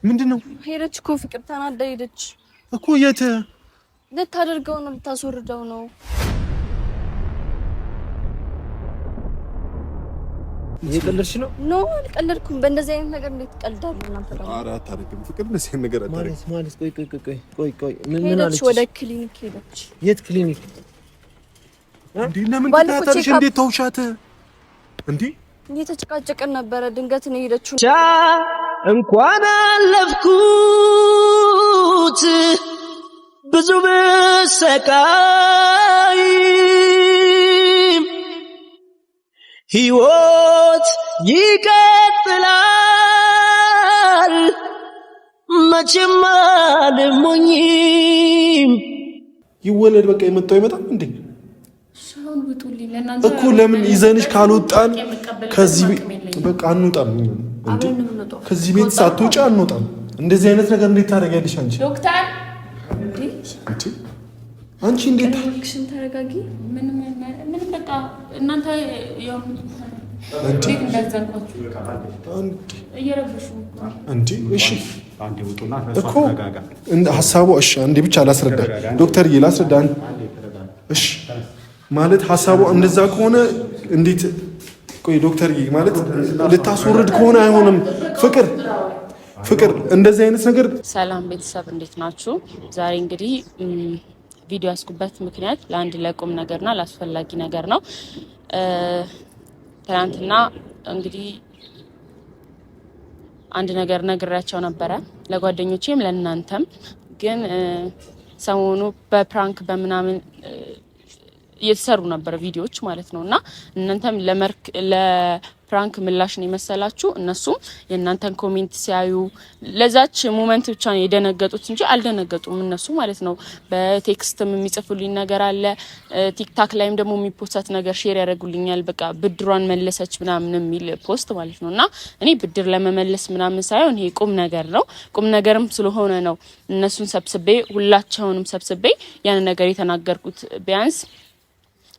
ምንድነው? ሄደች እኮ ፍቅር ተናዳ ሄደች እኮ። የት ልታደርገው ነው? ልታስወርደው ነው? እየቀለድሽ ነው? ኖ አልቀለድኩም። በእንደዚህ አይነት ነገር እንዴት ትቀልዳለህ እናንተ? ኧረ አታደርግም ፍቅር። እንደዚህ አይነት ነገር አታደርግም ማለት ቆይ ምን አለች? ወደ ክሊኒክ ሄደች። የት ክሊኒክ እንዴ? ለምን ተከታተልሽ? እንዴት ተውሻት እንዴ? እየተጨቃጨቀን ነበረ። ድንገት ነው ሄደችው። እንኳን አለፍኩት ብዙ በሰቃይ ሕይወት ይቀጥላል መቼም አልሞኝም። ይወለድ በቃ የመጣው ይመጣል እንዴ? ሻውን ብጡልኝ ለናንተ እኮ ለምን ይዘንሽ ካልወጣን ከዚህ በቃ አንወጣም እንዴ? ከዚህ ቤት ሳትወጪ አንወጣም። እንደዚህ አይነት ነገር እንዴት ታደርጊያለሽ አንቺ? ዶክተር አንቺ እንዴት አክሽን ተረጋጊ። ምን በቃ እናንተ ያው እንዴት እንዳዘንኳችሁ እየረበሹ እንዴ? እሺ እኮ እንደ ሐሳቡ እሺ፣ አንዴ ብቻ ላስረዳ ዶክተርዬ፣ ላስረዳ። እሺ ማለት ሐሳቡ እንደዛ ከሆነ እንዴት? ቆይ ዶክተርዬ፣ ማለት ልታስወርድ ከሆነ አይሆንም። ፍቅር እንደዚህ አይነት ነገር። ሰላም ቤተሰብ እንዴት ናችሁ? ዛሬ እንግዲህ ቪዲዮ ያስኩበት ምክንያት ለአንድ ለቁም ነገርና ለአስፈላጊ ነገር ነው። ትናንትና እንግዲህ አንድ ነገር ነግሬያቸው ነበረ ለጓደኞቼም ለእናንተም። ግን ሰሞኑ በፕራንክ በምናምን እየተሰሩ ነበር ቪዲዮዎች ማለት ነው እና እናንተም ለፕራንክ ምላሽ ነው የመሰላችሁ። እነሱም የእናንተን ኮሜንት ሲያዩ ለዛች ሞመንት ብቻ ነው የደነገጡት እንጂ አልደነገጡም እነሱ ማለት ነው። በቴክስትም የሚጽፉልኝ ነገር አለ፣ ቲክታክ ላይም ደግሞ የሚፖስት ነገር ሼር ያደርጉልኛል። በቃ ብድሯን መለሰች ምናምን የሚል ፖስት ማለት ነው እና እኔ ብድር ለመመለስ ምናምን ሳይሆን ይሄ ቁም ነገር ነው። ቁም ነገርም ስለሆነ ነው እነሱን ሰብስቤ ሁላቸውንም ሰብስቤ ያን ነገር የተናገርኩት። ቢያንስ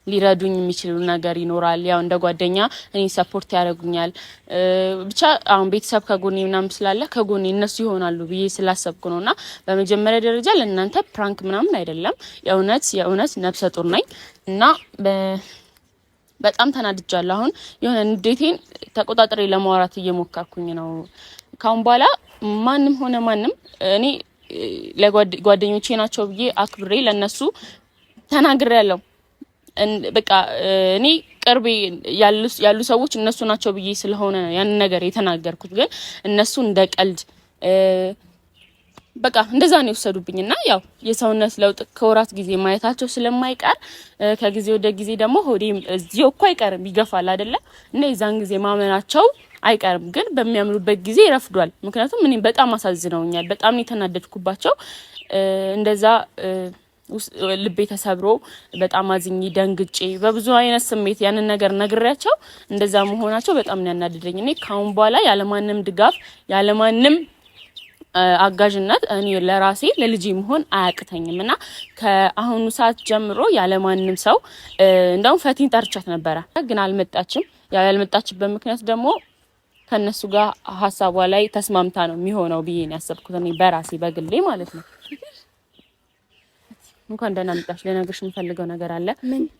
ሊረዱኝ የሚችሉ ነገር ይኖራል። ያው እንደ ጓደኛ እኔ ሰፖርት ያደርጉኛል። ብቻ አሁን ቤተሰብ ከጎኔ ምናምን ስላለ ከጎኔ እነሱ ይሆናሉ ብዬ ስላሰብኩ ነውና በመጀመሪያ ደረጃ ለእናንተ ፕራንክ ምናምን አይደለም። የእውነት ነፍሰ ጡር ነኝ እና በጣም ተናድጃለሁ። አሁን የሆነ ንዴቴን ተቆጣጥሬ ለማውራት እየሞከርኩኝ ነው። ካሁን በኋላ ማንም ሆነ ማንም እኔ ለጓደኞቼ ናቸው ብዬ አክብሬ ለነሱ ተናግሬያለሁ። በቃ እኔ ቅርቤ ያሉ ሰዎች እነሱ ናቸው ብዬ ስለሆነ ያን ነገር የተናገርኩት። ግን እነሱ እንደ ቀልድ በቃ እንደዛ ነው የወሰዱብኝና ያው የሰውነት ለውጥ ከወራት ጊዜ ማየታቸው ስለማይቀር ከጊዜ ወደ ጊዜ ደግሞ ሆዴም እዚሁ እኮ አይቀርም ይገፋል አይደለ? እና የዛን ጊዜ ማመናቸው አይቀርም። ግን በሚያምኑበት ጊዜ ይረፍዷል። ምክንያቱም እኔ በጣም አሳዝነውኛል። በጣም ነው የተናደድኩባቸው። እንደዛ ልቤ ተሰብሮ በጣም አዝኜ ደንግጬ በብዙ አይነት ስሜት ያንን ነገር ነግሬያቸው እንደዛ መሆናቸው በጣም ነው ያናደደኝ። እኔ ካሁን በኋላ ያለማንም ድጋፍ ያለማንም አጋዥነት እኔ ለራሴ ለልጄ መሆን አያቅተኝምና ከአሁኑ ሰዓት ጀምሮ ያለማንም ሰው እንደውም ፈቲን ጠርቻት ነበረ፣ ግን አልመጣችም። ያልመጣችበት ምክንያት ደግሞ ከነሱ ጋር ሀሳቧ ላይ ተስማምታ ነው የሚሆነው ብዬ ነው ያሰብኩት እኔ በራሴ በግሌ ማለት ነው። እንኳን ደህና መጣሽ። ለነገርሽ የምፈልገው ነገር አለ።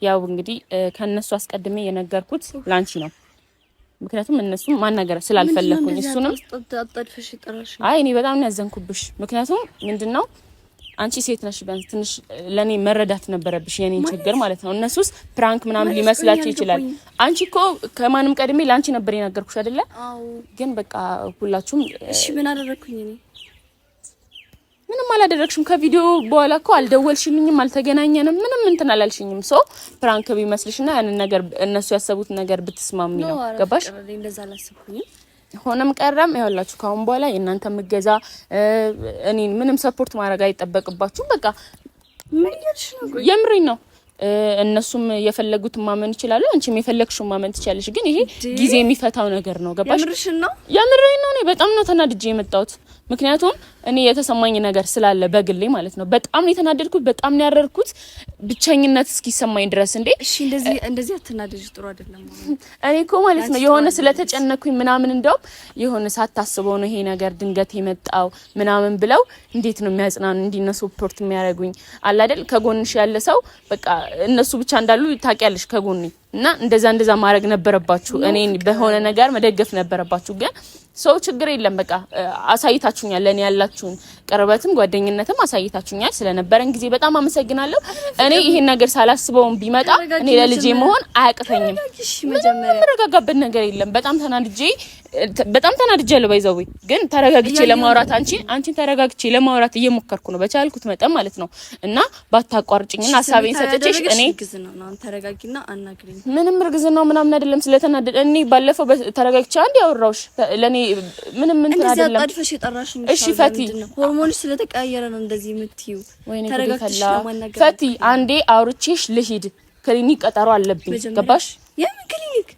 ያው እንግዲህ ከነሱ አስቀድሜ የነገርኩት ላንቺ ነው። ምክንያቱም እነሱም ማናገር ስላልፈለኩኝ እሱንም አይ እኔ በጣም ነው ያዘንኩብሽ። ምክንያቱም ምንድነው አንቺ ሴት ነሽ፣ ቢያንስ ትንሽ ለኔ መረዳት ነበረብሽ የኔን ችግር ማለት ነው። እነሱስ ፕራንክ ምናምን ሊመስላችሁ ይችላል። አንቺ እኮ ከማንም ቀድሜ ላንቺ ነበር የነገርኩሽ አይደለ? ግን በቃ ሁላችሁም እሺ ምን አደረኩኝ እኔ? ምንም አላደረግሽም። ከቪዲዮ በኋላ እኮ አልደወልሽልኝም፣ አልተገናኘንም፣ ምንም እንትን አላልሽኝም። ሶ ፕራንክ ቢመስልሽና ያንን ነገር እነሱ ያሰቡት ነገር ብትስማሚ ነው። ገባሽ? እንደዛ አላሰብኩኝም። ሆነም ቀረም ይኸውላችሁ ካሁን በኋላ የእናንተ ምገዛ እኔ ምንም ሰፖርት ማድረግ አይጠበቅባችሁም። በቃ ምን ያልሽ ነው? የምሬን ነው። እነሱም የፈለጉት ማመን ይችላሉ፣ አንቺም የፈለግሽው ማመን ትችያለሽ። ግን ይሄ ጊዜ የሚፈታው ነገር ነው። ገባሽ? የምርሽን ነው? የምሬን ነው። እኔ በጣም ነው ተናድጄ የመጣሁት። ምክንያቱም እኔ የተሰማኝ ነገር ስላለ በግሌ ማለት ነው በጣም ነው የተናደድኩት በጣም ነው ያረርኩት ብቸኝነት እስኪሰማኝ ድረስ እንዴ እሺ እንደዚህ አትናደጂ ጥሩ አይደለም እኔ እኮ ማለት ነው የሆነ ስለተጨነኩኝ ምናምን እንደውም የሆነ ሳታስበው ነው ይሄ ነገር ድንገት የመጣው ምናምን ብለው እንዴት ነው የሚያጽናኑ እንዲነሱ ሰፖርት የሚያደርጉኝ አለ አይደል ከጎንሽ ያለ ሰው በቃ እነሱ ብቻ እንዳሉ ታውቂያለሽ ከጎንኝ እና እንደዛ ማድረግ ነበረባችሁ እኔን በሆነ ነገር መደገፍ ነበረባችሁ ግን ሰው ችግር የለም በቃ አሳይታችሁኛል ለኔ ያላችሁን ቀርበትም ጓደኝነትም አሳይታችሁኛል ስለነበረን ጊዜ በጣም አመሰግናለሁ እኔ ይሄን ነገር ሳላስበውም ቢመጣ እኔ ለልጄ መሆን አያቅተኝም መረጋጋበት ነገር የለም በጣም ተናድጃለሁ ባይዘው ግን ተረጋግቼ ለማውራት አንቺን ተረጋግቼ ለማውራት እየሞከርኩ ነው በቻልኩት መጠን ማለት ነው እና ባታቋርጭኝና ሐሳቤን ሰጥቼሽ እኔ ተረጋጊና አናግሪኝ ምንም እርግዝናው ምናምን አይደለም ስለተናደደ እኔ ባለፈው ተረጋግቼ አንድ ያወራውሽ ለኔ ምንም እንትን አይደለም እንደዚህ አጣድፈሽ የጠራሽኝ እሺ ፈቲ ሆርሞንሽ ስለተቀያየረ ነው እንደዚህ የምትዩ ተረጋግተሽ ለማናገር ፈቲ አንዴ አውርቼሽ ልሂድ ክሊኒክ ቀጠሮ አለብኝ ገባሽ የምን ክሊኒክ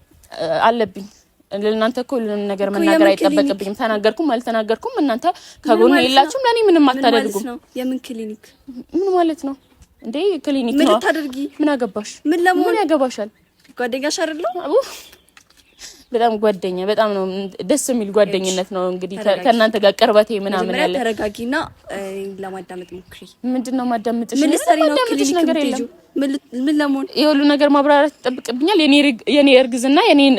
አለብኝ ለእናንተ እኮ ለምን ነገር መናገር አይጠበቅብኝም ተናገርኩም አልተናገርኩም እናንተ ከጎኔ የላችሁም ለኔ ምንም አታደርጉም የምን ክሊኒክ ምን ማለት ነው እንዴ ክሊኒክ ነው ምን ታደርጊ ምን አገባሽ ምን ያገባሻል ጓደኛሽ አይደለም በጣም ጓደኛ በጣም ነው ደስ የሚል ጓደኝነት ነው እንግዲህ ከናንተ ጋር ቀርበቴ ምናምን ያለ ተረጋጊና ለማዳመጥ ሞክሪ ምንድነው ማዳመጥሽ ምን ለሰሪ ነው ክሊኒክ ነገር የለም ምን ለምን ይሁሉ ነገር ማብራራት ይጠብቅብኛል የኔ እርግዝና የኔን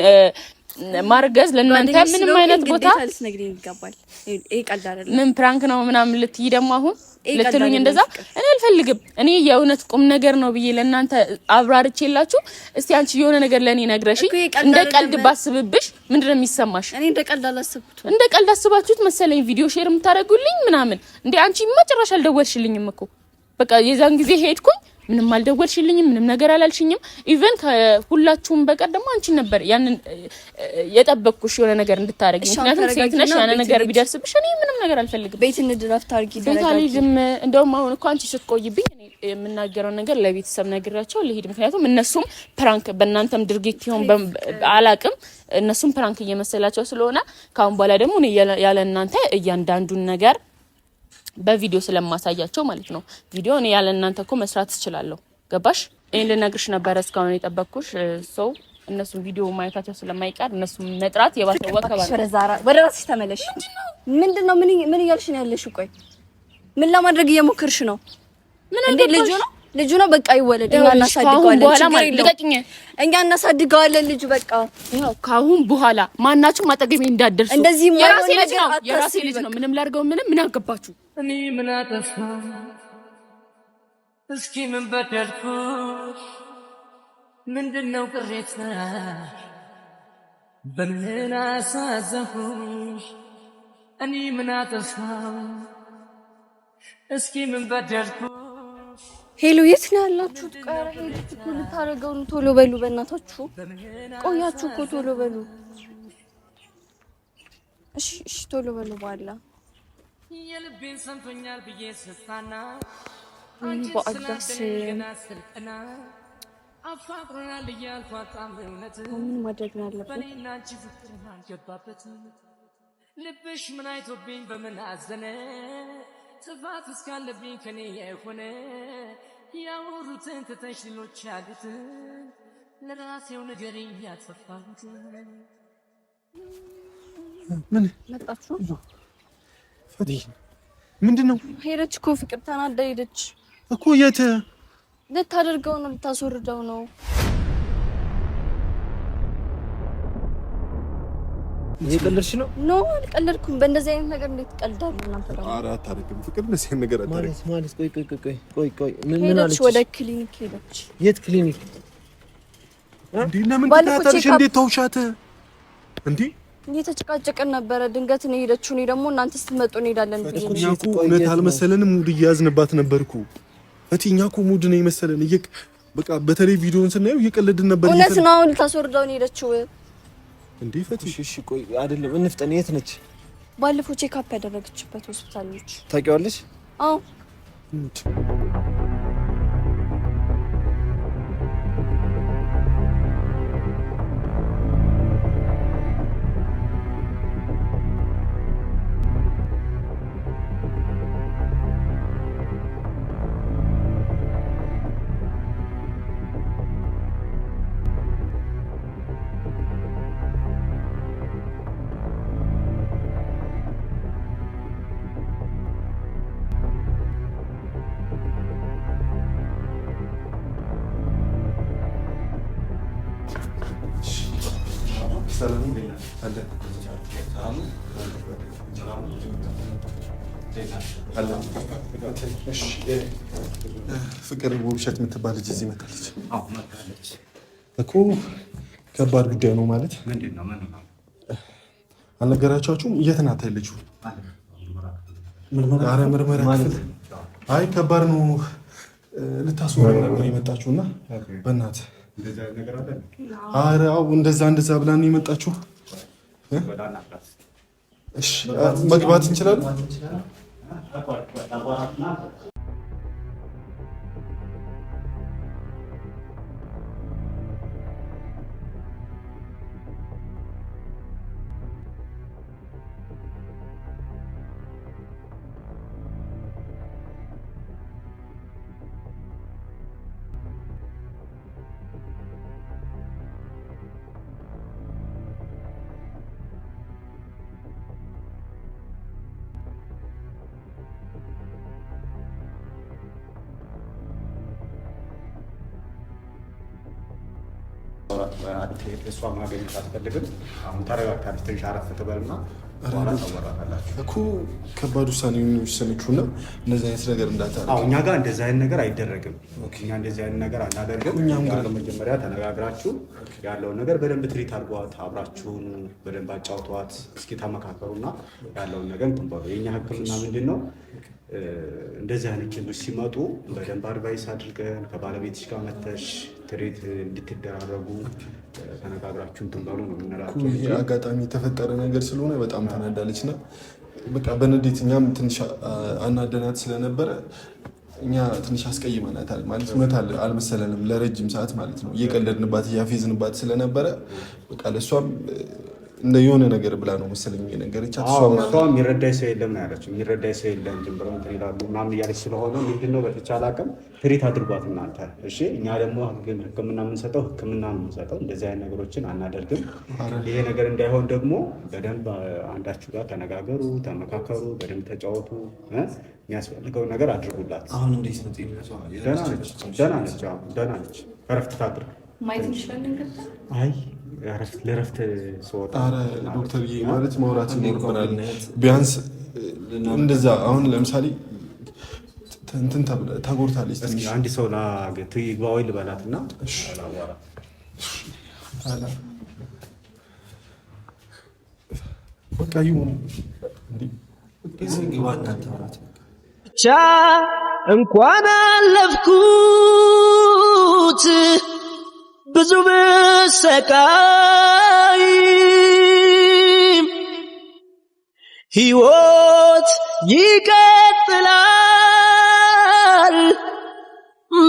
ማርገዝ ለእናንተ ምንም አይነት ቦታ ልትነግሪኝ ይገባል ይሄ ቀልድ አይደለም ምን ፕራንክ ነው ምናምን ልትይ ደግሞ አሁን ልትሉኝ እንደዛ እኔ አልፈልግም እኔ የእውነት ቁም ነገር ነው ብዬ ለእናንተ አብራርቼላችሁ እስቲ አንቺ የሆነ ነገር ለኔ ነግረሽኝ እንደ ቀልድ ባስብብሽ ምንድነው የሚሰማሽ እኔ እንደ ቀልድ አላሰብኩት እንደ ቀልድ አስባችሁት መሰለኝ ቪዲዮ ሼር የምታደርጉልኝ ምናምን እንዴ አንቺ መጨረሻ አልደወልሽልኝም እኮ በቃ የዛን ጊዜ ሄድኩኝ ምንም አልደወልሽልኝም ምንም ነገር አላልሽኝም ኢቭን ከሁላችሁም በቀር ደግሞ አንቺ ነበር ያንን የጠበቅኩሽ የሆነ ነገር እንድታረጊ ምክንያቱም ሴት ነሽ ያንን ነገር ቢደርስብሽ እኔ ምንም ነገር አልፈልግም ቤት እንድራፍት አርጊ ተረጋጊ እንደውም አሁን እኮ አንቺ ስትቆይብኝ እኔ የምናገረው ነገር ለቤተሰብ ነግራቸው ልሂድ ምክንያቱም እነሱም ፕራንክ በእናንተም ድርጊት ይሁን አላቅም እነሱም ፕራንክ እየመሰላቸው ስለሆነ ካሁን በኋላ ደግሞ እኔ ያለ እናንተ እያንዳንዱን ነገር በቪዲዮ ስለማሳያቸው ማለት ነው ቪዲዮ እኔ ያለ እናንተ እኮ መስራት እችላለሁ ገባሽ እኔን ልነግርሽ ነበር እስካሁን የጠበቅኩሽ ሰው እነሱ ቪዲዮ ማየታቸው ስለማይቀር እነሱ መጥራት የባሰው ወከባ ወደ ራስሽ ተመለሽ ምንድነው ምን እያልሽ ነው ያለሽ ቆይ ምን ለማድረግ እየሞከርሽ ነው ምን እንዴ ልጁ ነው በቃ ይወለድ እኛ እናሳድገዋለን እኛ እናሳድገዋለን ልጁ በቃ ያው ካሁን በኋላ ማናችሁ ማጠገቤ እንዳደርሱ እንደዚህ የራሴ ልጅ ነው ምንም ላርገው ምን አገባችሁ እኔ ምን አጠፋ እስኪ ምን በደልኩ ምንድነው ቅሬታ በምን አሳዘንኩሽ እኔ ምን አጠፋ እስኪ ምን በደልኩ ሄሎ የት ነው ያላችሁት? ቀረ ሄድኩ እኮ ልታረገው ነው። ቶሎ በሉ በእናታችሁ ቆያችሁ እኮ ቶሎ በሉ። እሺ ቶሎ በሉ ባላ የልቤን ሰምቶኛል ብዬ ስታና በአዳስ አፋቅረናል እያልኩ አጣም እውነት ምን ማድረግ ነው ያለብን? በእኔና አንቺ ፍቅር ማልገባበት ልብሽ ምን አይቶብኝ በምን አዘነ ጥፋት እስካለብኝ ከኔ የሆነ ያወሩትን ትተሽ ሌሎች ያሉትን ለራሴው ንገሪኝ ያጠፋሁት ምን መጣችሁ? ፈቲ ምንድነው? ሄደች እኮ ፍቅር ተናዳ ሄደች እኮ የት ልታደርገው ነው ልታስወርደው ነው እየቀለድሽ ነው? ኖ አልቀለድኩም። በእንደዚህ አይነት ነገር እንዴት ቀልዳለሁ? እናንተ ደግሞ ኧረ አታደርግም ፍቅር እንደዚህ አይነት ነገር አታደርግም ማለት ቆይ ምን አለች? ወደ ክሊኒክ ሄደች። የት ክሊኒክ? እንዴ ለምን ታታርሽ? እንዴት ተውሻት? እንዴ እየተጨቃጨቀን ነበረ። ድንገት ነው ሄደችው። እኔ ደግሞ እናንተ ስትመጡ እንሄዳለን ብዬ ነው። እኛኩ እውነት አልመሰለንም። ሙድ እያዝንባት ነበርኩ። እኛኩ ሙድ ነው የመሰለን። በቃ በተለይ ቪዲዮውን ስናየው እየቀለድን ነበር። እውነት ነው። አሁን ልታስወርደው ነው ሄደችው። እንዴ ፈቲ እሺ ቆይ አይደለም እንፍጠን። የት ነች? ባለፈው ቼክአፕ ያደረገችበት ሆስፒታል ነች። ታውቂዋለሽ? አዎ ፍቅር ውብሸት የምትባል ልጅ እዚህ መጣለች እኮ። ከባድ ጉዳይ ነው ማለት አልነገራችኋችሁም? የት ናት ያለችው? ምርመራ ክፍል። አይ ከባድ ነው። ልታስወራ ነበር የመጣችሁ እና በእናትህ እንደዛ ብላ ነው የመጣችሁ። እሺ መግባት እንችላለን? እሷ ማግኘት አትፈልግም። አሁን ተረጋግታለች። ትንሽ አረፍ ትበልና በኋላ ታወራታላችሁ እኮ። ከባድ ውሳኔ የሚወሰነችውና እንደዚህ አይነት ነገር እንዳታረግ። እኛ ጋር እንደዚህ አይነት ነገር አይደረግም። እኛ እንደዚህ አይነት ነገር አናደርግም። እኛም ጋር መጀመሪያ ተነጋግራችሁ ያለውን ነገር በደንብ ትሪት አድርጓት፣ አብራችሁን በደንብ አጫውተዋት፣ እስኪ ተመካከሩና ያለውን ነገር እንትን በሉ። የእኛ ሕክምና ምንድን ነው? እንደዚህ አይነት ኬዞች ሲመጡ በደንብ አድቫይስ አድርገን ከባለቤትሽ ጋር መተሽ ትሪት እንድትደራረጉ ተነጋግራችሁ እንትን በሉ ነው የምንላቸው። ይሄ አጋጣሚ የተፈጠረ ነገር ስለሆነ በጣም ተናዳለች እና በቃ በንዴት እኛም ትንሽ አናደናት ስለነበረ እኛ ትንሽ አስቀይመናታል ማለት እውነት አልመሰለንም። ለረጅም ሰዓት ማለት ነው እየቀለድንባት እያፌዝንባት ስለነበረ በቃ ለእሷም እንደ የሆነ ነገር ብላ ነው መሰለኝ የነገረቻት። እሷ የሚረዳኝ ሰው የለም ነው ያለችው። የሚረዳኝ ሰው የለም ዝም ብለው እንትን ይላሉ ምናምን እያለች ስለሆነ ምንድነው በተቻለ አቅም ትሪት አድርጓት እናንተ። እሺ እኛ ደግሞ ሕክምና የምንሰጠው እንደዚህ አይነት ነገሮችን አናደርግም። ይሄ ነገር እንዳይሆን ደግሞ በደንብ አንዳችሁ ጋር ተነጋገሩ፣ ተመካከሩ፣ በደንብ ተጫወቱ፣ የሚያስፈልገው ነገር አድርጉላት። አሁን እንዴት ነው? ደህና ነች። እረፍት ታድርግ። ማየት እንችላለን። አይ ለረፍት ስወጣ ዶክተርዬ ማለት ማውራት ይኖርብናል ቢያንስ እንደዛ። አሁን ለምሳሌ እንትን ታጎርታለች። አንድ ሰው ይግባ ወይ ልበላት እና በቃ ይሁን ብቻ እንኳን አለፍኩት ብዙ ብሰቃይም ሕይወት ይቀጥላል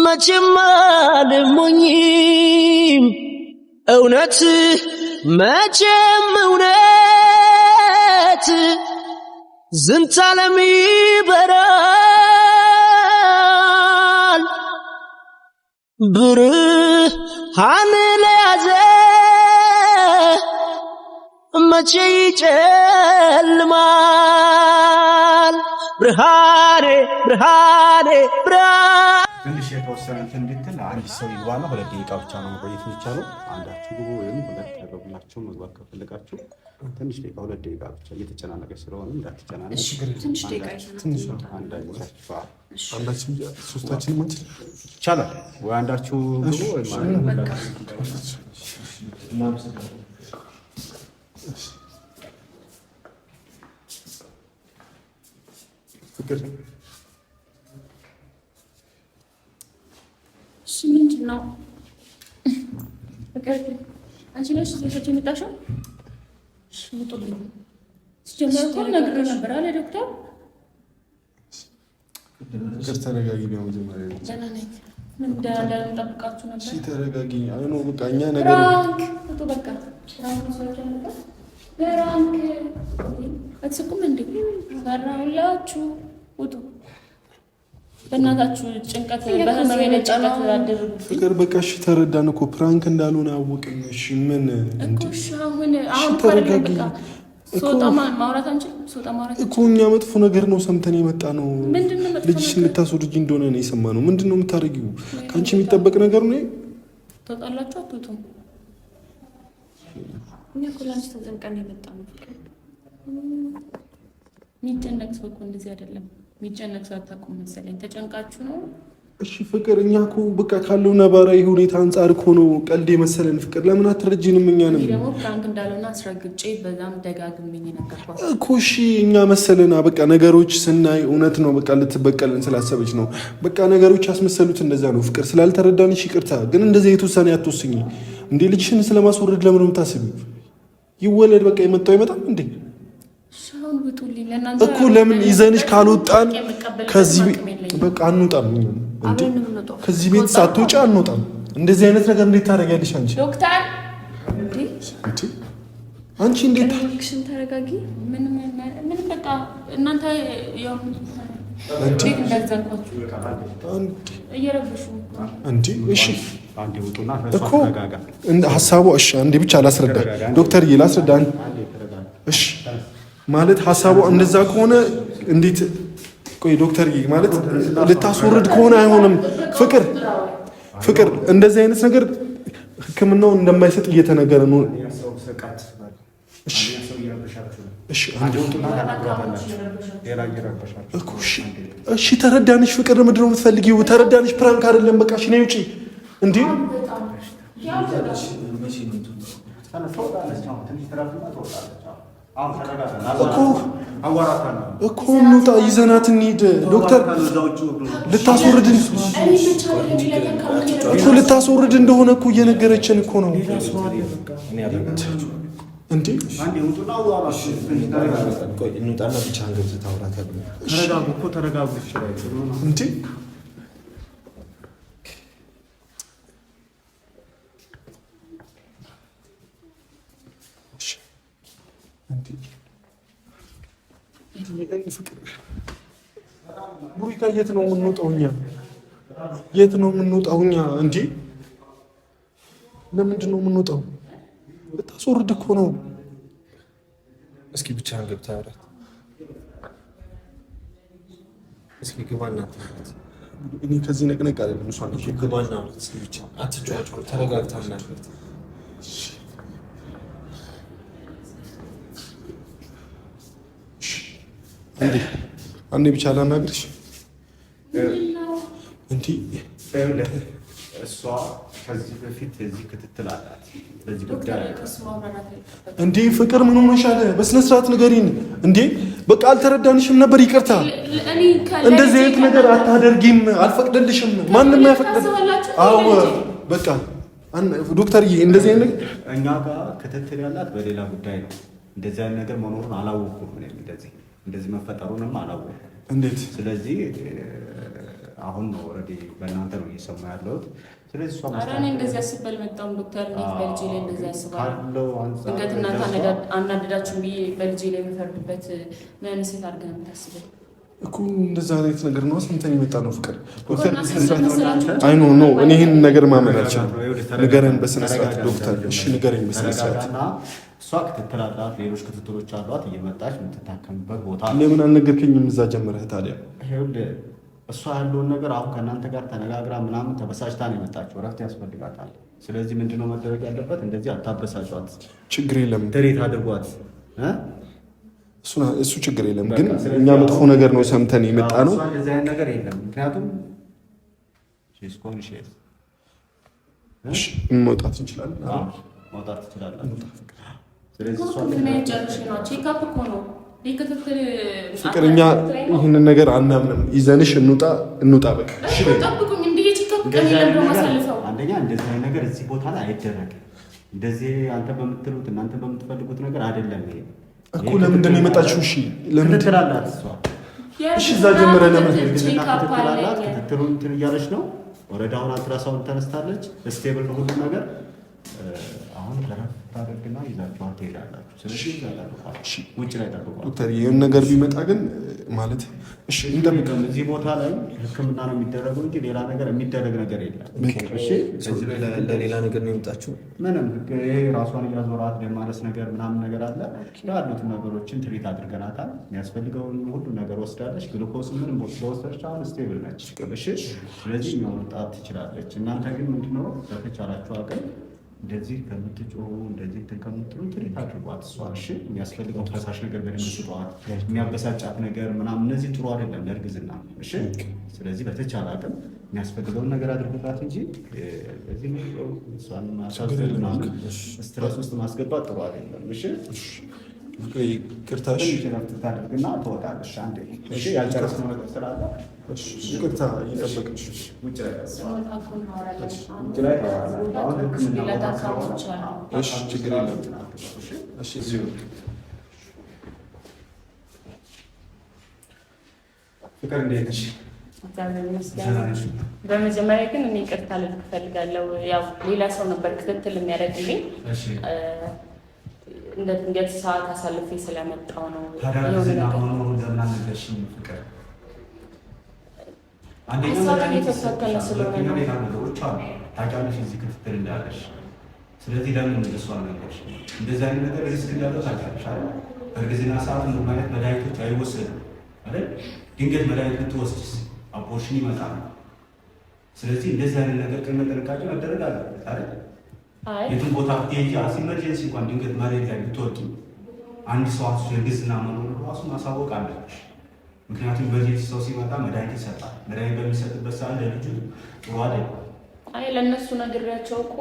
መቼም አልሞኝም። እውነት መቼም እውነት ዝንታለም ይበራል ብርሃን ለያዘ መቼ ይጨልማል። ብርሃኔ ብርሃኔ ብርሃኔ ትንሽ የተወሰነ እንትን እንድትል አንድ ሰው ይግባና 2 ደቂቃ ብቻ ነው መቆየት የሚቻለው። አንዳችሁ ግቡ ወይም 2 ያደረጉላችሁ መግባት ከፈለጋችሁ ትንሽ ደቂቃ 2 ደቂቃ ብቻ። እየተጨናነቀች ስለሆነ እንዳትጨናነቅ። ትንሽ ደቂቃ አንዳችን ሶስታችንም አንችል ይቻላል ወይ? አንዳችሁ ግቡ ወይ ማለት ፍቅር ምንድን ነው? ፍቅር አንቺ ነሽ ሴቶች የመጣሽው? ውጡልኝ። ሲጀመር እኮ ነግሬው ነበር አለ ዶክተር። ፍቅር ተረጋጊ። በመጀመሪያ ደህና ነኝ። ምን እንዳልጠብቃችሁ ነበር። እሺ ተረጋጊ። አይኖ በቃ እኛ ነገር ፍራንክ ውጡ። በቃ ፍራንክ ሰዎች ነበር። ፍራንክ አትስቁም እንዴ? ፈራሁላችሁ። ውጡ በእናታችሁ። ጭንቀት በህመም ጭንቀት አደረጉ። ፍቅር በቃ እሺ ተረዳን እኮ ፕራንክ እንዳልሆነ አወቅን። እሺ ምን እኮ እሺ አሁን ተረጋጊ። ሶጣ ማውራት አንችልም። ሶጣ ማውራት እኮ እኛ መጥፎ ነገር ነው ሰምተን የመጣ ነው። ልጅሽን ልታስወርጂ እንደሆነ ነው የሰማነው። ምንድን ነው የምታደርጊው? ከአንቺ የሚጠበቅ ነገር ነው። ትወጣላችሁ አትወጡም? እኛ ኩላንስ ተጨንቀን የመጣ ነው። የሚጨነቅ ሰው እኮ እንደዚህ አይደለም። የሚጨነቅ ሰው አታውቁም መሰለኝ። ተጨንቃችሁ ነው። እሺ ፍቅር፣ እኛ እኮ በቃ ካለው ነባራዊ ሁኔታ አንጻር እኮ ነው ቀልድ የመሰለን። ፍቅር ለምን አትረጂንም? እኛንም ደግሞ ፍራንክ እንዳልሆነ አስረግጬ በዛም ደጋግሜ ነገርኳት እኮ። እሺ እኛ መሰለና በቃ ነገሮች ስናይ እውነት ነው በቃ ልትበቀልን ስላሰበች ነው በቃ ነገሮች ያስመሰሉት እንደዛ ነው። ፍቅር ስላልተረዳንሽ ይቅርታ። ግን እንደዚህ አይነት ውሳኔ አትወስኝ እንዴ። ልጅሽን ስለማስወረድ ለምን ነው የምታስቢው? ይወለድ በቃ የመጣው ይመጣል እንዴ እኮ። ለምን ይዘንሽ ካልወጣን ከዚህ በቃ አንወጣም። ከዚህ ቤት ሳትወጪ አንወጣም። እንደዚህ አይነት ነገር እንዴት ታደርጊያለሽ አንቺ? ዶክተር አንቺ እንዴት ክሽን ተረጋጊ። ምን በቃ እናንተ ያው እኮ ሀሳቡ እሺ፣ አንዴ ብቻ ላስረዳ ዶክተር ላስረዳ። እሺ ማለት ሀሳቡ እንደዛ ከሆነ እንዴት ቆይ ዶክተር ማለት ልታስወርድ ከሆነ አይሆንም። ፍቅር እንደዚህ አይነት ነገር ሕክምናው እንደማይሰጥ እየተነገረ ነው። እሺ ተረዳንሽ። ፍቅር ምንድን ነው የምትፈልጊው? ተረዳንሽ። ፕራንክ አይደለም። በቃ እሺ ነይ ውጪ። እንዴ እኮ እንውጣ፣ ይዘናት እንሂድ። ዶክተር ልታስወርድ እንደሆነ እኮ እየነገረችን እኮ ነው። እንዴ እንውጣና ብቻ አንገብት ታውራታለህ። እንዴ ቡሪካ የት ነው የምንወጣው? የት ነው የምንወጣው እኛ? እንዴ ለምንድን ነው የምንወጣው? ልታስወርድ እኮ ነው። እስኪ ብቻ ገብታ አውራት። እስኪ ግባና አውራት። እኔ ከዚህ ነቅነቅ አይደለም። እሷ ነው ግባና አውራት። እስኪ ብቻ አትጫወቱ፣ ተረጋግታና አውራት። አንዴ ብቻ ላናግርሽ። እንዴ እሷ ከዚህ በፊት እዚህ ክትትል አላት በዚህ ጉዳይ። እንዴ ፍቅር ምን ሆነሻል? በስነ ስርዓት ንገሪን። እንዴ በቃ አልተረዳንሽም ነበር። ይቅርታ። እንደዚህ አይነት ነገር አታደርጊም፣ አልፈቅደልሽም። ማንም አይፈቅደል። አዎ በቃ ዶክተርዬ፣ እንደዚህ አይነት ነገር እኛ ጋር ክትትል ያላት በሌላ ጉዳይ ነው። እንደዚህ አይነት ነገር መኖሩን አላወኩም። እንደዚህ መፈጠሩንም አላወኩም። እንዴት? ስለዚህ አሁን ነው ኦልሬዲ በእናንተ ነው እየሰማ ያለሁት። ስለዚህ እሷ ማስተካከል እንደዚህ አስበል መጣም ዶክተር እንዴት በልጄ ላይ እንደዚህ ያስባል? ድንገት እናንተ አናደዳችሁም ብዬ በልጄ ላይ የምፈርድበት ምን ሴት አድርገን የምታስበው እኮ እንደዛ አይነት ነገር ነው። ሰምተን የመጣ ነው ፍቅር ዶክተር። አይ ኖ እኔ ይህን ነገር ማመን አልችልም። ንገረን በስነ ስርዓት ዶክተር። እሺ ንገረኝ በስነ ስርዓት። እሷ ክትትል አላት፣ ሌሎች ክትትሎች አሏት። እየመጣች የምትታከምበት ቦታ ለምን አልነገርከኝም? እዛ ጀምረህ ታዲያ እሷ ያለውን ነገር አሁን ከእናንተ ጋር ተነጋግራ ምናምን ተበሳጭታ ነው የመጣችው። እረፍት ያስፈልጋታል። ስለዚህ ምንድነው መደረግ ያለበት? እንደዚህ አታበሳጯት። ችግር የለም ትሪት አድርጓት። እሱ ችግር የለም ግን እኛ መጥፎ ነገር ነው ሰምተን የመጣ ነው። እንደዚህ አይነት ነገር የለም። ምክንያቱም መውጣት እንችላለን። መውጣት ትችላለን። ስለዚህ ፍቅር እኛ ይህንን ነገር አናምንም። ይዘንሽ እንውጣ በቃ። አንደኛ እንደዚህ አይነት ነገር እዚህ ቦታ ላይ አይደረግም። እንደዚህ አንተ በምትሉት እናንተ በምትፈልጉት ነገር አይደለም ይሄ እኮ። ለምንድን ነው የመጣችው? እሺ ለምን ትላላት እሷ? እሺ እዛ ጀምረ ለምን ትላላት? ክትትሉን እንትን እያለች ነው። ወረዳውን አልትራሳውንድ ተነስታለች። ስቴብል ነው ሁሉ ነገር። አሁን ታደርግና ይዛችኋት ትሄዳላችሁ። ስለዚህ ውጭ ላይ ጠብቋል። ዶክተር ይህን ነገር ቢመጣ ግን ማለት እሺ እንጠብቀው። እዚህ ቦታ ላይ ሕክምና ነው የሚደረገው እንጂ ሌላ ነገር የሚደረግ ነገር የለም። እሺ ለሌላ ነገር ነው የመጣችው። ምንም ይሄ ራሷን እያዞራት ደም ማነስ ነገር ምናምን ነገር አለ። ያሉትን ነገሮችን ትሪት አድርገናታል። የሚያስፈልገውን ሁሉ ነገር ወስዳለች። ግሉኮስ ምንም ወስደች። አሁን ስቴብል ነች። እሺ ስለዚህ መውጣት ትችላለች። እናንተ ግን ምንድነው በተቻላችሁ አቅም እንደዚህ ከምትጮሁ እንደዚህ ከምትሉ ትሪት አድርጓት። እሷ እሺ የሚያስፈልገው ፈሳሽ ነገር በደንብ ስጧት። የሚያበሳጫት ነገር ምናምን እነዚህ ጥሩ አይደለም ለእርግዝና። እሺ ስለዚህ በተቻለ አቅም የሚያስፈልገውን ነገር አድርጉላት እንጂ በዚህ ነው እሷን ማሳዘን ምናምን ስትረስ ውስጥ ማስገባት ጥሩ አይደለም። እሺ ይቅርታሽ ረፍት ታደርግና ትወጣለሽ። አንዴ እሺ ያልጨረስነው ነገር ስላለ ይቅርታ እየጠበቅሽ ውጭ ላይ አሁን ሕክምና እሺ ችግር የለም። እሺ እዚሁ ፍቅር እንዴት ነሽ? በመጀመሪያ ግን እኔ ይቅርታ ልልክ እፈልጋለሁ። ያው ሌላ ሰው ነበር ክትትል የሚያደርግልኝ እንደ ድንገት ሰዓት አሳልፌ ስለመጣሁ ነው። ታዲያ ሆኖ ለምን አልነገርሽኝ? ፍቅር አንደኛ የተፈተነ ስለሆነ ነው። ሌላ ነገሮች አሉ ታውቂያለሽ፣ እዚህ ክትትል እንዳለሽ። ስለዚህ ለምን እንደሱ አልነገርሽኝ? እንደዚህ አይነት ነገር ሪስክ እንዳለው ታውቂያለሽ አይደል? በእርግዝና ሰዓት ምንም አይነት መድኃኒቶች አይወሰድም አይደል? ድንገት መድኃኒት ብትወስጂስ አቦርሽን ይመጣል። ስለዚህ እንደዚህ አይነት ነገር ቅድመ ጥንቃቄ መደረግ አለበት አይደል? የትም ቦታ ብትሄጂ ኢመርጀንሲ እንኳን ድንገት መሬት ላይ ብትወድቂ አንድ ሰው እርግዝና መኖሩ ራሱ ማሳወቅ አለብሽ። ምክንያቱም ኢመርጀንሲ ሰው ሲመጣ መድኃኒት ይሰጣል። መድኃኒት በሚሰጥበት ሰዓት ለልጁ ጥሩ አይደለም። ለእነሱ ነግሬያቸው እኮ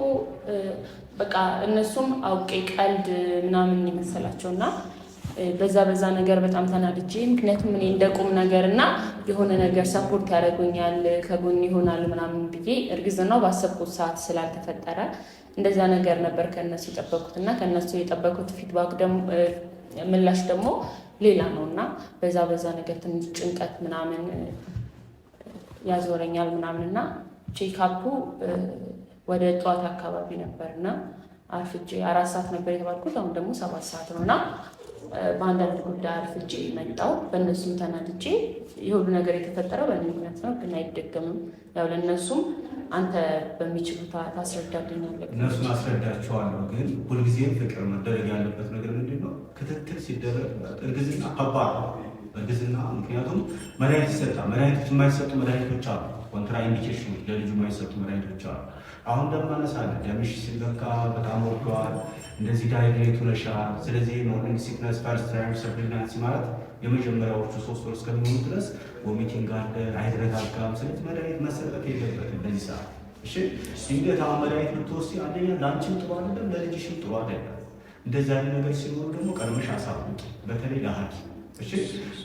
በቃ እነሱም አውቄ ቀልድ ምናምን ይመሰላቸውና በዛ ነገር በጣም ተናድጄ፣ ምክንያቱም እኔ እንደ ቁም ነገር እና የሆነ ነገር ሰፖርት ያደርጉኛል ከጎን ይሆናል ምናምን ብዬ እርግዝናው ባሰብኩት ሰዓት ስላልተፈጠረ እንደዛ ነገር ነበር ከእነሱ የጠበቁት እና ከእነሱ የጠበቁት ፊድባክ ደግሞ ምላሽ ደግሞ ሌላ ነው እና በዛ ነገር ትንሽ ጭንቀት ምናምን ያዞረኛል ምናምን እና ቼክአፑ ወደ ጠዋት አካባቢ ነበርና አርፍጄ 4 ሰዓት ነበር የተባልኩት። አሁን ደግሞ 7 ሰዓት ነው እና በአንዳንድ ጉዳይ አርፍጄ መጣሁ። በእነሱም ተናድጄ የሁሉ ነገር የተፈጠረው በእኔ ምክንያት ነው፣ ግን አይደገምም። ያው ለእነሱም አንተ በሚችሉት ታስረዳልኛለህ። እነሱን አስረዳቸዋለሁ። ግን ሁልጊዜም ፍቅር መደረግ ያለበት ነገር ምንድን ነው? ክትትል ሲደረግ እርግዝና ከባድ ነው። እርግዝና ምክንያቱም መድኃኒት ይሰጣል። መድኃኒቶች የማይሰጡ መድኃኒቶች አሉ። ኮንትራ ኢንዲኬሽኖች ለልጁ የማይሰጡ መድኃኒቶች አሉ። አሁን እንደማነሳለን ደምሽ ሲለካ በጣም ወርዷል፣ እንደዚህ ዳይሬክት ሆነሻል። ስለዚህ ሞርኒንግ ሲክነስ ፈርስት ትራይምስተር ፕሬግናንሲ ማለት የመጀመሪያዎቹ 3 ወር እስከሚሆኑ ድረስ ቮሚቲንግ አለ፣ አይረጋጋም። ስለዚህ መድኃኒት መሰጠት የለበትም በዚህ ሰዓት። እሺ ድንገት አሁን መድኃኒት ብትወስጂ አንደኛ ለአንቺም ጥሩ አይደለም፣ ለልጅሽም ጥሩ አይደለም። እንደዚህ አይነት ነገር ሲኖሩ ደግሞ ቀድመሽ አሳውቂ፣ በተለይ ለሐኪም። እሺ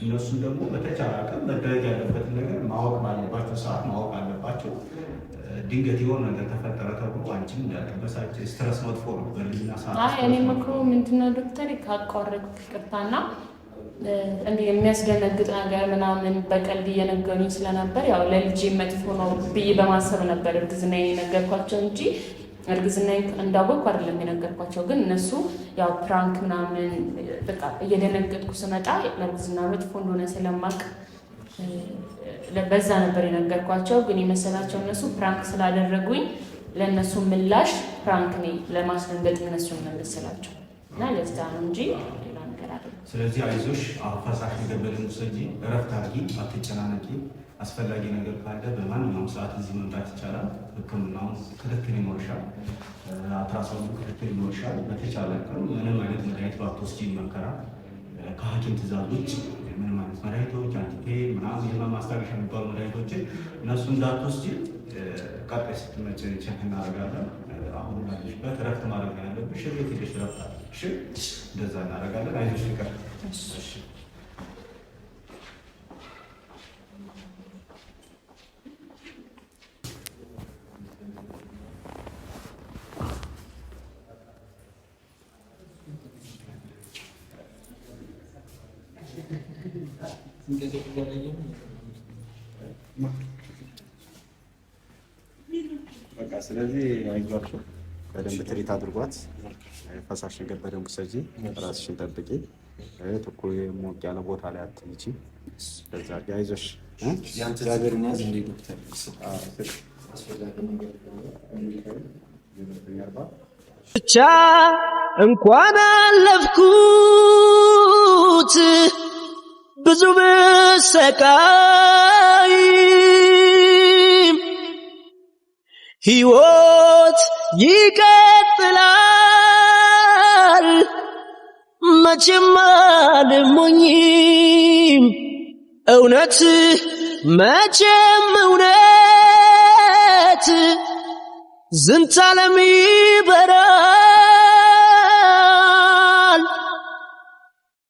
እነሱም ደግሞ በተቻለ አቅም መደረግ ያለበትን ነገር ማወቅ ባለባቸው ሰዓት ማወቅ አለባቸው። ድንገት የሆነ ነገር ተፈጠረ ተብሎ አንቺም እንዳትበሳጭ፣ ስትረስ መጥፎ ነው በልጅና ሰዓት። እኔ መክሮ ምንድነው ዶክተር ካቋረጥኩ ይቅርታና እንዲህ የሚያስደነግጥ ነገር ምናምን በቀልድ እየነገሩኝ ስለነበር ያው ለልጄ መጥፎ ነው ብዬ በማሰብ ነበር እርግዝና የነገርኳቸው እንጂ እርግዝና እንዳወቅኩ አይደለም የነገርኳቸው። ግን እነሱ ያው ፕራንክ ምናምን በቃ እየደነገጥኩ ስመጣ ለእርግዝና መጥፎ እንደሆነ ስለማቅ በዛ ነበር የነገርኳቸው። ግን የመሰላቸው እነሱ ፕራንክ ስላደረጉኝ ለእነሱ ምላሽ ፕራንክ ነኝ ለማስደንገጥ እነሱን መመሰላቸው እና ለዛ ነው እንጂ ሌላ ነገር አይደለም። ስለዚህ አይዞሽ፣ ፈሳሽ ነገር በደንብ ውሰጂ፣ እረፍት አድርጊ፣ አትጨናነቂ። አስፈላጊ ነገር ካለ በማንኛውም ሰዓት እዚህ መምጣት ይቻላል። ሕክምናውን ክትትል ይኖርሻል፣ አልትራሳውንድ ክትትል ይኖርሻል። በተቻለ ቀን ምንም አይነት መድኃኒት ባትወስጂ ይመከራል። ከሐኪም ትእዛዝ ውጭ ምንም አይነት መድኃኒቶች አንቲፔን ምናምን የህመም ማስታገሻ የሚባሉ መድኃኒቶችን እነሱ እንዳትወስጂ። ቀጣይ ስትመጪ ቼክ እናደርጋለን። አሁን ያለሽበት እረፍት ማድረግ ያለብሽ ቤት ሄደሽ እረፍት አድርጊ። እንደዛ እናደርጋለን። አይዞሽ ፍቅር። በቃ ስለዚህ አይዟችሁ፣ በደንብ ትሪት አድርጓት። ፈሳሽ ነገር በደንብ ሰጂ፣ ራስሽን ጠብቂ። ትኩ ሞቅ ያለ ቦታ ላይ አትይቺ። በዛ አይዞሽ። ብቻ እንኳን አለፍኩት ብዙ ብሰቃይም ሕይወት ይቀጥላል መቼም አልሞኝም እውነት መቼም እውነት ዝንታለም ይበራል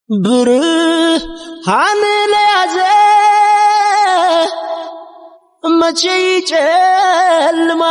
ብርሃን ለያዘ መቼ ይጨልማል